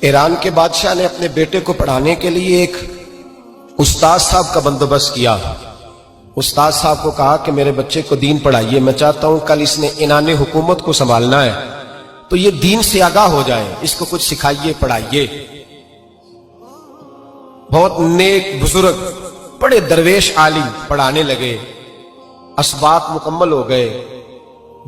ایران کے بادشاہ نے اپنے بیٹے کو پڑھانے کے لیے ایک استاد صاحب کا بندوبست کیا۔ استاد صاحب کو کہا کہ میرے بچے کو دین پڑھائیے، میں چاہتا ہوں کل اس نے عنان حکومت کو سنبھالنا ہے تو یہ دین سے آگاہ ہو جائے، اس کو کچھ سکھائیے، پڑھائیے۔ بہت نیک بزرگ بڑے درویش عالم پڑھانے لگے، اسباق مکمل ہو گئے،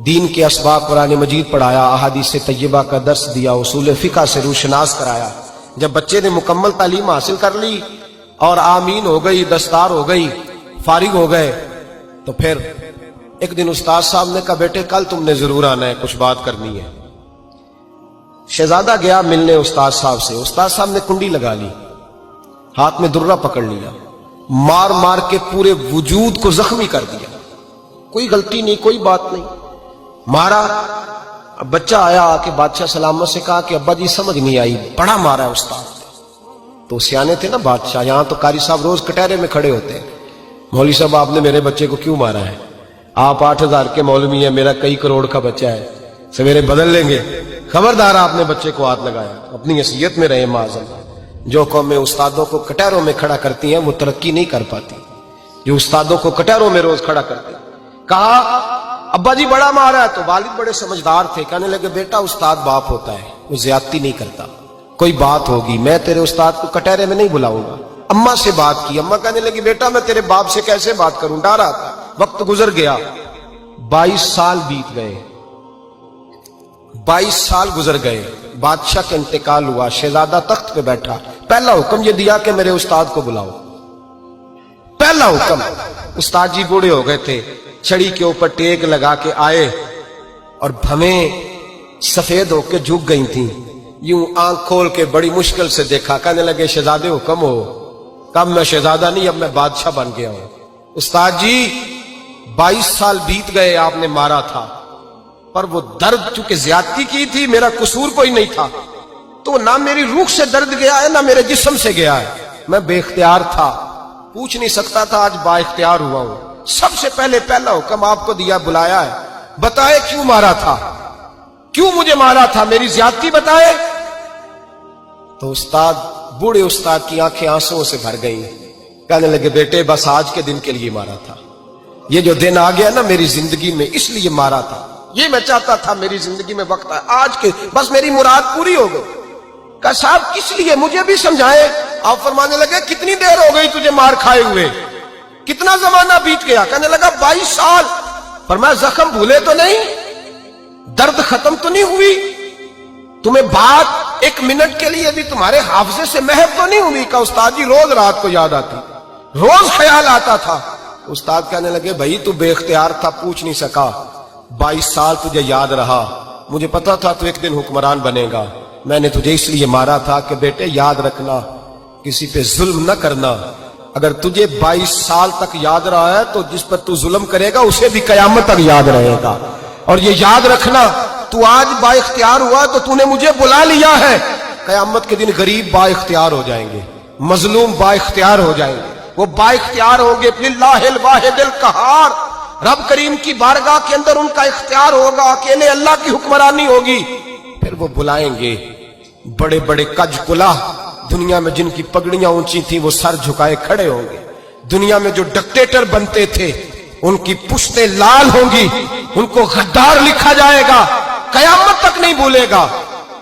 دین کے اسباق قرآن مجید پڑھایا، احادیث طیبہ کا درس دیا، اصول فقہ سے روشناس کرایا۔ جب بچے نے مکمل تعلیم حاصل کر لی اور آمین ہو گئی، دستار ہو گئی، فارغ ہو گئے، تو پھر ایک دن استاد صاحب نے کہا بیٹے کل تم نے ضرور آنا ہے، کچھ بات کرنی ہے۔ شہزادہ گیا ملنے استاد صاحب سے، استاد صاحب نے کنڈی لگا لی، ہاتھ میں درہ پکڑ لیا، مار مار کے پورے وجود کو زخمی کر دیا، کوئی غلطی نہیں، کوئی بات نہیں، مارا۔ اب بچہ آیا آ کے بادشاہ سلامت سے کہا کہ ابا جی سمجھ نہیں آئی، بڑا مارا ہے استاد نے۔ تو سیانے تھے نا بادشاہ، یہاں تو قاری صاحب روز کٹہرے میں کھڑے ہوتے ہیں، مولوی صاحب آپ نے میرے بچے کو کیوں مارا ہے؟ آپ 8,000 کے مولوی ہیں، میرا کئی کروڑ کا بچہ ہے، سویرے بدل لیں گے، خبردار آپ نے بچے کو ہاتھ لگایا، اپنی حیثیت میں رہے معاذ۔ جو قومیں استادوں کو کٹہروں میں کھڑا کرتی ہیں وہ ترقی نہیں کر پاتی، جو استادوں کو کٹہروں میں روز کھڑا کرتے ہیں۔ کہا ابا جی بڑا مارا ہے، تو والد بڑے سمجھدار تھے، کہنے لگے بیٹا استاد باپ ہوتا ہے، وہ زیادتی نہیں کرتا، کوئی بات ہوگی میں تیرے استاد کو کٹہرے میں نہیں بلاؤں گا۔ اماں سے بات کی، اماں کہنے لگی بیٹا میں تیرے باپ سے کیسے بات کروں، ڈر آتا۔ وقت گزر گیا، 22 سال بیت گئے، 22 سال گزر گئے، بادشاہ کا انتقال ہوا، شہزادہ تخت پہ بیٹھا، پہلا حکم یہ دیا کہ میرے استاد کو بلاؤ، پہلا حکم۔ استاد جی بوڑھے ہو گئے تھے، چھڑی کے اوپر ٹیک لگا کے آئے اور بھویں سفید ہو کے جھک گئی تھیں، یوں آنکھ کھول کے بڑی مشکل سے دیکھا، کہنے لگے شہزادے حکم ہو۔ کب میں شہزادہ نہیں، اب میں بادشاہ بن گیا ہوں۔ استاد جی 22 سال بیت گئے، آپ نے مارا تھا، پر وہ درد چونکہ زیادتی کی تھی، میرا قصور کوئی نہیں تھا، تو نہ میری روح سے درد گیا ہے نہ میرے جسم سے گیا ہے، میں بے اختیار تھا، پوچھ نہیں سکتا تھا، آج با اختیار ہوا ہوں۔ سب سے پہلے پہلا حکم آپ کو دیا، بلایا ہے، بتائے کیوں مارا تھا، کیوں مجھے مارا تھا، میری زیادتی بتائے۔ تو استاد، بوڑھے استاد کی آنکھیں آنسوؤں سے بھر گئیں، کہنے لگے بیٹے بس آج کے دن کے لیے مارا تھا، یہ جو دن آ گیا نا میری زندگی میں اس لیے مارا تھا، یہ میں چاہتا تھا میری زندگی میں وقت آئے، آج کے بس میری مراد پوری ہو گئی۔ کہا صاحب کس لیے، مجھے بھی سمجھائے۔ آپ فرمانے لگے کتنی دیر ہو گئی تجھے مار کھائے ہوئے، کتنا زمانہ بیت گیا؟ کہنے لگا 22 سال۔ فرمایا زخم بھولے تو نہیں، درد ختم تو نہیں ہوئی، تمہیں بات 1 منٹ کے لیے بھی تمہارے حافظے سے محو تو نہیں ہوئی؟ کہا استاد جی روز رات کو یاد آتی، روز خیال آتا تھا۔ استاد کہنے لگے بھائی تو بے اختیار تھا، پوچھ نہیں سکا، 22 سال تجھے یاد رہا، مجھے پتا تھا تو ایک دن حکمران بنے گا، میں نے تجھے اس لیے مارا تھا کہ بیٹے یاد رکھنا، کسی پہ ظلم نہ کرنا، اگر تجھے 22 سال تک یاد رہا ہے تو جس پر تو ظلم کرے گا اسے بھی قیامت تک یاد رہے گا، اور یہ یاد رکھنا تو آج با اختیار ہوا تو تو نے مجھے بلا لیا ہے، قیامت کے دن غریب با اختیار ہو جائیں گے، مظلوم با اختیار ہو جائیں گے، وہ با اختیار ہوں گے للہ الواحد القہار، رب کریم کی بارگاہ کے اندر ان کا اختیار ہوگا، اکیلے اللہ کی حکمرانی ہوگی۔ پھر وہ بلائیں گے بڑے بڑے کج کلا، دنیا میں جن کی پگڑیاں اونچی تھیں وہ سر جھکائے کھڑے ہوں گے، دنیا میں جو ڈکٹیٹر بنتے تھے ان کی پشتیں لال ہوں گی، ان کو غدار لکھا جائے گا، قیامت تک نہیں بھولے گا۔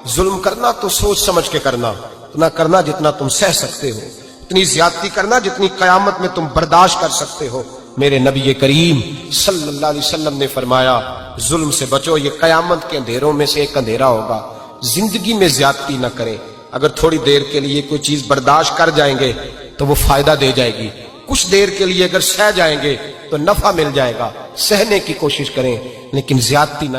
ظلم کرنا تو سوچ سمجھ کے کرنا، اتنا کرنا جتنا تم سہ سکتے ہو، اتنی زیادتی کرنا جتنی قیامت میں تم برداشت کر سکتے ہو۔ میرے نبی کریم صلی اللہ علیہ وسلم نے فرمایا ظلم سے بچو، یہ قیامت کے اندھیروں میں سے ایک اندھیرا ہوگا، زندگی میں زیادتی نہ کریں، اگر تھوڑی دیر کے لیے کوئی چیز برداشت کر جائیں گے تو وہ فائدہ دے جائے گی، کچھ دیر کے لیے اگر سہ جائیں گے تو نفع مل جائے گا، سہنے کی کوشش کریں لیکن زیادتی نہ